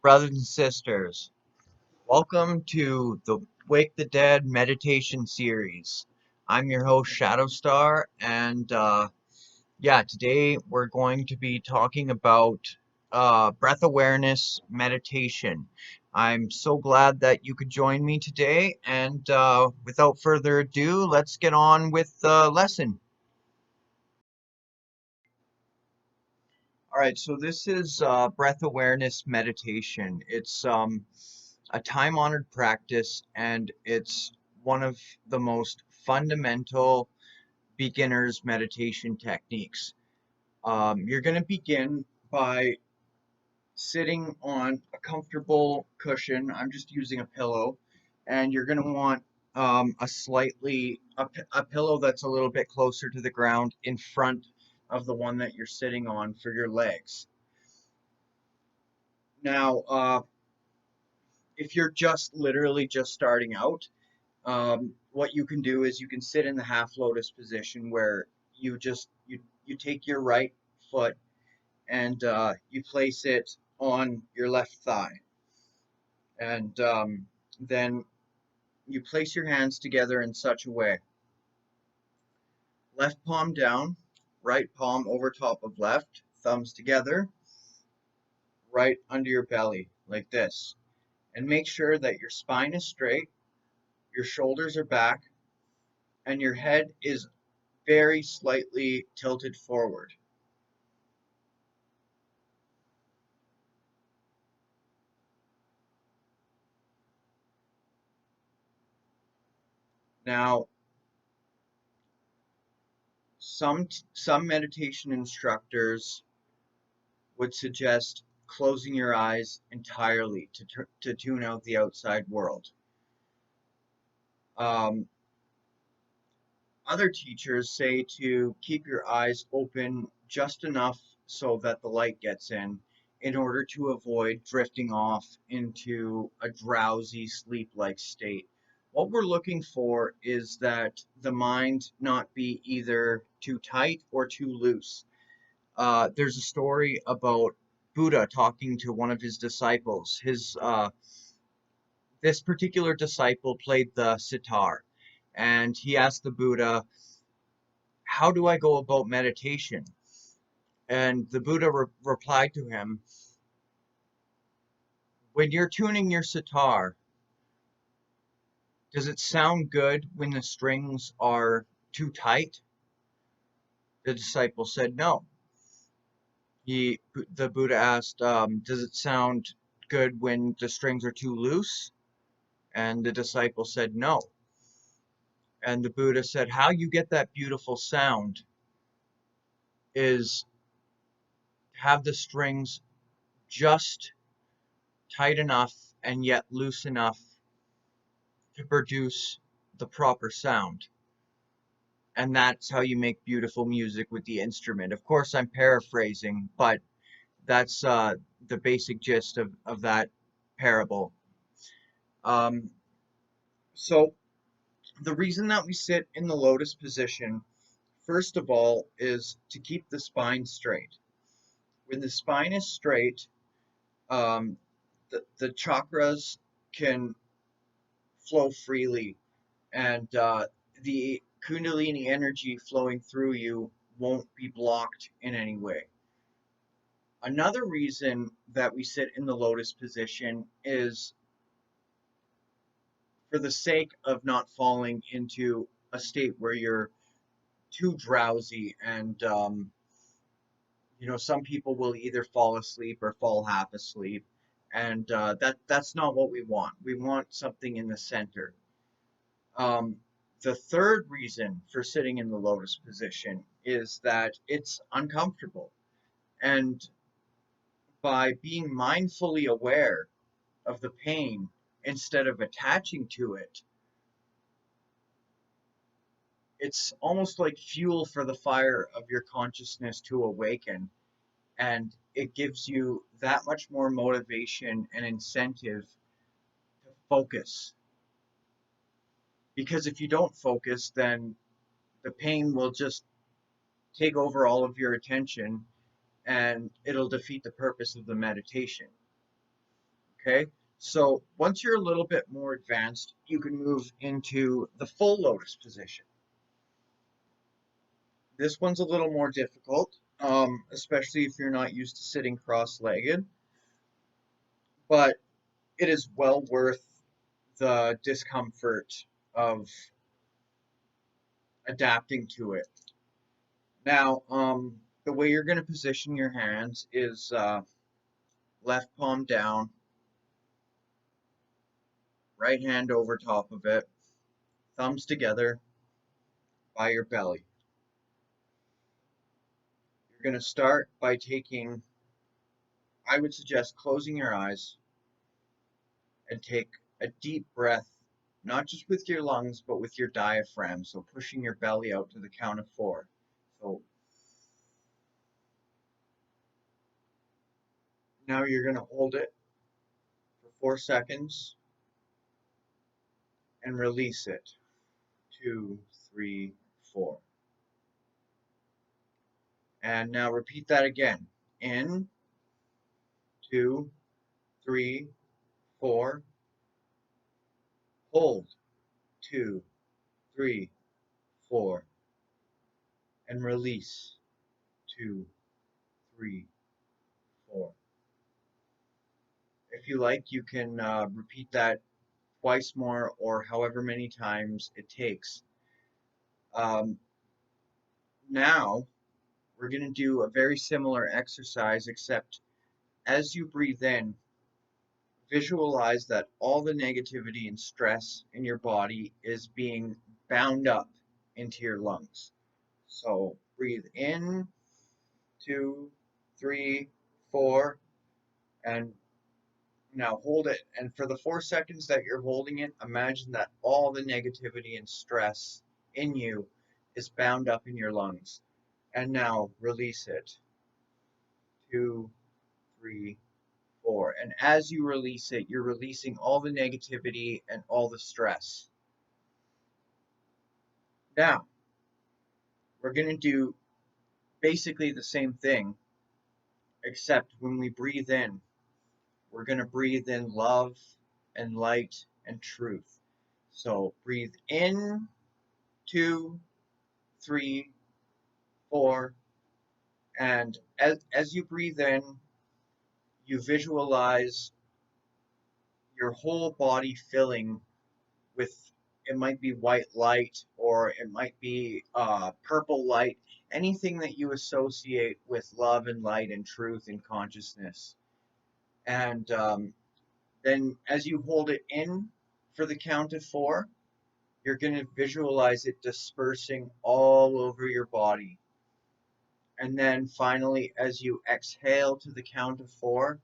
brothers and sisters. Welcome to the Wake the Dead meditation series. I'm your host, Shadowstar, and today we're going to be talking about breath awareness meditation. I'm so glad that you could join me today, and without further ado, let's get on with the lesson. All right, so this is breath awareness meditation. It's a time-honored practice, and it's one of the most fundamental beginner's meditation techniques. You're going to begin by sitting on a comfortable cushion. I'm just using a pillow, and you're going to want a pillow that's a little bit closer to the ground in front of the one that you're sitting on for your legs. Now, if you're just literally just starting out, what you can do is you can sit in the half lotus position where you take your right foot and you place it on your left thigh, and then you place your hands together in such a way: left palm down, right palm over top of left, thumbs together, right under your belly like this, and make sure that your spine is straight, your shoulders are back, and your head is very slightly tilted forward. Now, some meditation instructors would suggest closing your eyes entirely to tune out the outside world. Um, Other teachers say to keep your eyes open just enough so that the light gets in order to avoid drifting off into a drowsy sleep-like state. What we're looking for is that the mind not be either too tight or too loose. There's a story about Buddha talking to one of his disciples. This particular disciple played the sitar, and he asked the Buddha, "How do I go about meditation?" And the Buddha replied to him, "When you're tuning your sitar, does it sound good when the strings are too tight?" The disciple said no. The Buddha asked, "Does it sound good when the strings are too loose?" And the disciple said no. And the Buddha said, "How you get that beautiful sound is have the strings just tight enough and yet loose enough to produce the proper sound. And that's how you make beautiful music with the instrument." Of course, I'm paraphrasing, but that's the basic gist of that parable. Um, so the reason that we sit in the lotus position, first of all, is to keep the spine straight. When the spine is straight, um, the chakras can flow freely, and the Kundalini energy flowing through you won't be blocked in any way. Another reason that we sit in the lotus position is for the sake of not falling into a state where you're too drowsy, and some people will either fall asleep or fall half asleep, and that's not what we want. We want something in the center. The third reason for sitting in the lotus position is that it's uncomfortable, and by being mindfully aware of the pain instead of attaching to it, it's almost like fuel for the fire of your consciousness to awaken, and it gives you that much more motivation and incentive to focus. Because if you don't focus, then the pain will just take over all of your attention, and it'll defeat the purpose of the meditation. Okay, so once you're a little bit more advanced, you can move into the full lotus position. This one's a little more difficult, especially if you're not used to sitting cross-legged, but it is well worth the discomfort of adapting to it. Now, the way you're going to position your hands is left palm down, right hand over top of it, thumbs together by your belly. You're going to start by taking, I would suggest closing your eyes and take a deep breath, not just with your lungs, but with your diaphragm. So pushing your belly out to the count of 4. So now you're going to hold it for 4 seconds and release it. 2, 3, 4. And now repeat that again. In, 2, 3, 4. Hold, 2, 3, 4. And release, 2, 3, 4. If you like, you can repeat that twice more or however many times it takes. Now, we're going to do a very similar exercise, except as you breathe in, visualize that all the negativity and stress in your body is being bound up into your lungs. So breathe in, 2, 3, 4, and now hold it. And for the 4 seconds that you're holding it, imagine that all the negativity and stress in you is bound up in your lungs. And now release it. 2, 3, 4. And as you release it, you're releasing all the negativity and all the stress. Now, we're going to do basically the same thing, except when we breathe in, we're going to breathe in love and light and truth. So breathe in, 2, 3, 4, and as you breathe in, you visualize your whole body filling with, it might be white light or it might be purple light, anything that you associate with love and light and truth and consciousness. And then as you hold it in for the count of 4, you're going to visualize it dispersing all over your body. And then finally, as you exhale to the count of 4,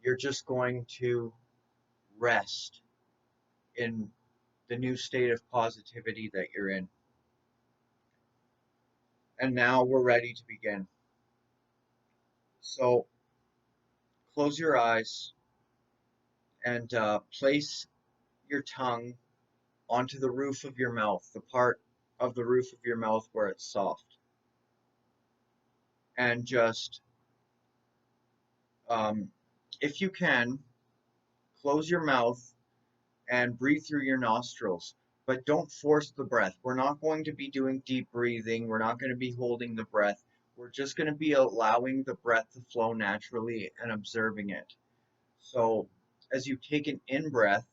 you're just going to rest in the new state of positivity that you're in. And now we're ready to begin. So close your eyes and place your tongue onto the roof of your mouth, the part of the roof of your mouth where it's soft. And just, if you can, close your mouth and breathe through your nostrils, but don't force the breath. We're not going to be doing deep breathing. We're not going to be holding the breath. We're just going to be allowing the breath to flow naturally and observing it. So as you take an in-breath,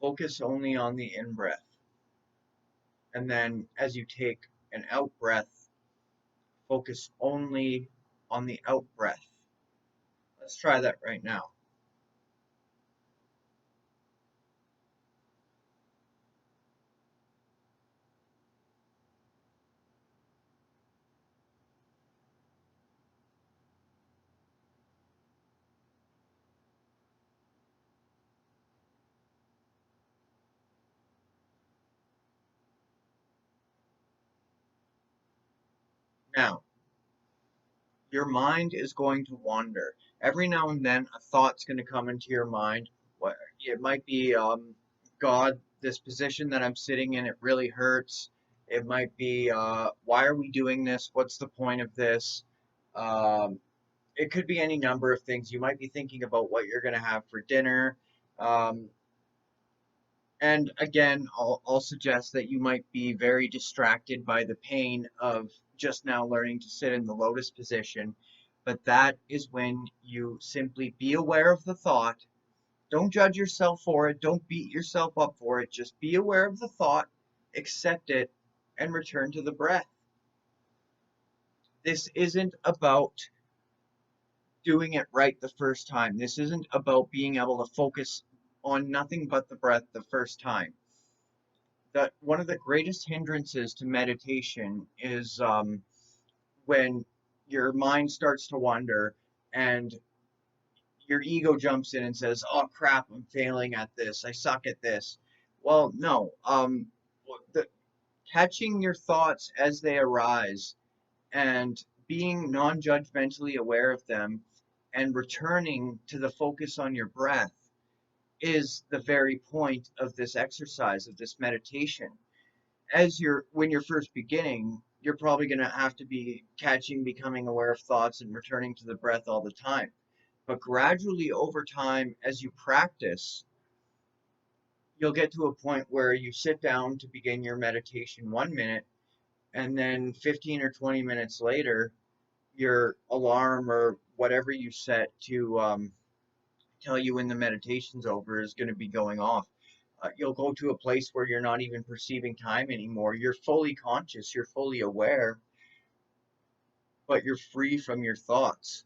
focus only on the in-breath. And then as you take an out-breath, focus only on the out-breath. Let's try that right now. Now, your mind is going to wander. Every now and then, a thought's going to come into your mind. It might be, God, this position that I'm sitting in, it really hurts. It might be, why are we doing this? What's the point of this? Um, It could be any number of things. You might be thinking about what you're going to have for dinner. Um, and again, I'll suggest that you might be very distracted by the pain of just now learning to sit in the lotus position. But that is when you simply be aware of the thought. Don't judge yourself for it. Don't beat yourself up for it. Just be aware of the thought, accept it, and return to the breath. This isn't about doing it right the first time. This isn't about being able to focus on nothing but the breath the first time. That one of the greatest hindrances to meditation is when your mind starts to wander and your ego jumps in and says, "Oh crap, I'm failing at this. I suck at this." Well, no. The, catching your thoughts as they arise and being non-judgmentally aware of them and returning to the focus on your breath is the very point of this exercise, of this meditation. When you're first beginning, you're probably going to have to be catching, becoming aware of thoughts and returning to the breath all the time. But gradually over time, as you practice, you'll get to a point where you sit down to begin your meditation 1 minute, and then 15 or 20 minutes later, your alarm or whatever you set to tell you when the meditation's over is going to be going off. You'll go to a place where you're not even perceiving time anymore. You're fully conscious, you're fully aware, but you're free from your thoughts.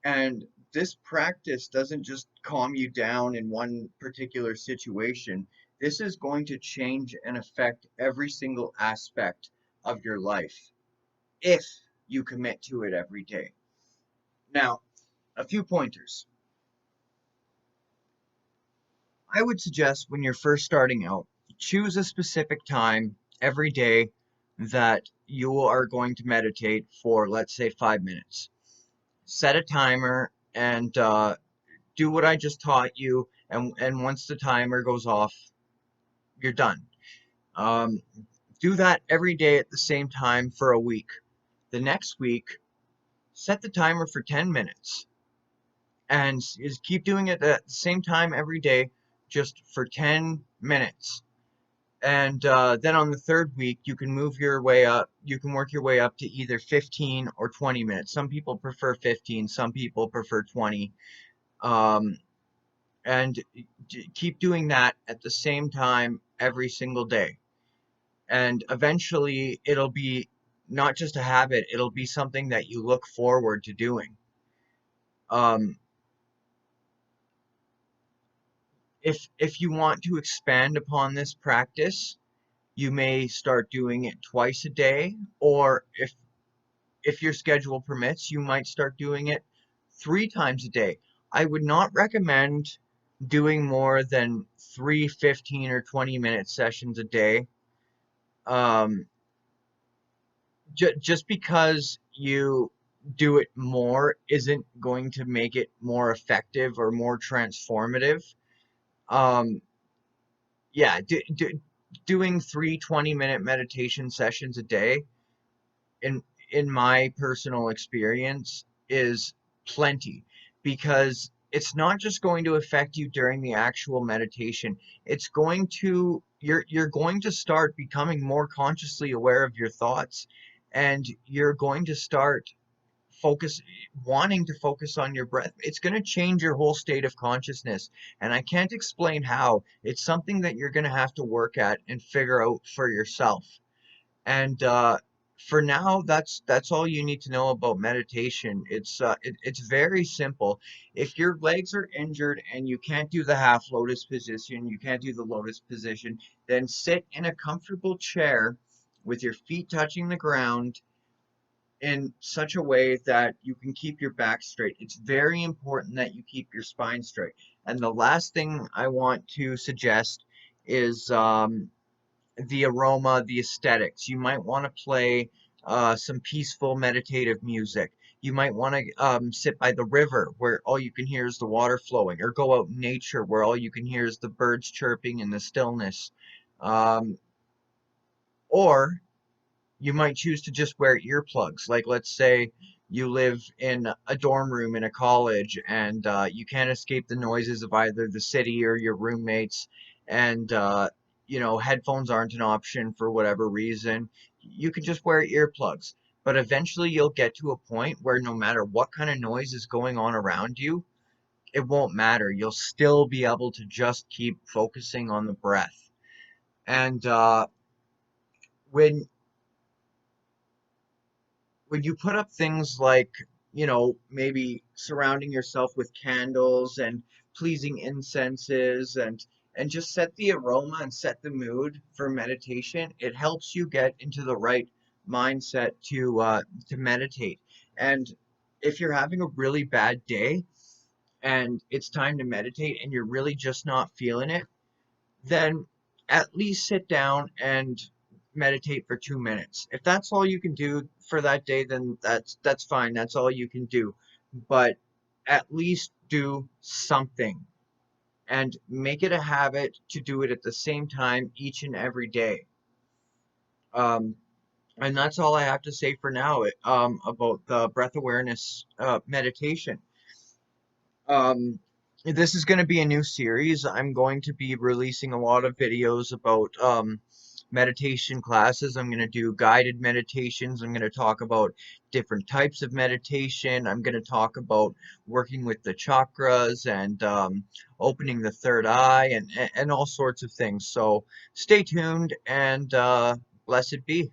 And this practice doesn't just calm you down in one particular situation. This is going to change and affect every single aspect of your life if you commit to it every day. Now, a few pointers. I would suggest when you're first starting out, choose a specific time every day that you are going to meditate for, let's say, 5 minutes. Set a timer and do what I just taught you, and once the timer goes off, you're done. Um, do that every day at the same time for a week. The next week, set the timer for 10 minutes and is keep doing it at the same time every day, just for 10 minutes. And then on the third week, you can move your way up. You can work your way up to either 15 or 20 minutes. Some people prefer 15, some people prefer 20. Um, and keep doing that at the same time every single day. And eventually, it'll be not just a habit, it'll be something that you look forward to doing. Um, if you want to expand upon this practice, you may start doing it twice a day, or if your schedule permits, you might start doing it 3 times a day. I would not recommend doing more than 3 15 or 20-minute sessions a day. Um, just because you do it more isn't going to make it more effective or more transformative. Um, yeah, doing 3 20-minute meditation sessions a day in in my personal experience is plenty, because it's not just going to affect you during the actual meditation. It's going to you're going to start becoming more consciously aware of your thoughts, and you're going to start focus wanting to focus on your breath. It's going to change your whole state of consciousness, and I can't explain how. It's something that you're going to have to work at and figure out for yourself. And for now, that's all you need to know about meditation. It's very simple. If your legs are injured and you can't do the half lotus position, you can't do the lotus position, then sit in a comfortable chair with your feet touching the ground in such a way that you can keep your back straight. It's very important that you keep your spine straight. And the last thing I want to suggest is the aroma, the aesthetics. You might want to play some peaceful meditative music. You might want to sit by the river where all you can hear is the water flowing, or go out in nature where all you can hear is the birds chirping and the stillness. Um, or you might choose to just wear earplugs. Like, let's say you live in a dorm room in a college, and you can't escape the noises of either the city or your roommates, and headphones aren't an option for whatever reason, you can just wear earplugs. But eventually you'll get to a point where no matter what kind of noise is going on around you, it won't matter. You'll still be able to just keep focusing on the breath. And when you put up things like, maybe surrounding yourself with candles and pleasing incenses, and just set the aroma and set the mood for meditation, it helps you get into the right mindset to meditate. And if you're having a really bad day and it's time to meditate and you're really just not feeling it, then at least sit down and meditate for 2 minutes. If that's all you can do for that day, then that's fine. That's all you can do. But at least do something and make it a habit to do it at the same time each and every day. Um, and that's all I have to say for now about the breath awareness meditation. Um, this is going to be a new series. I'm going to be releasing a lot of videos about meditation classes. I'm going to do guided meditations. I'm going to talk about different types of meditation. I'm going to talk about working with the chakras and opening the third eye and all sorts of things. So stay tuned and blessed be.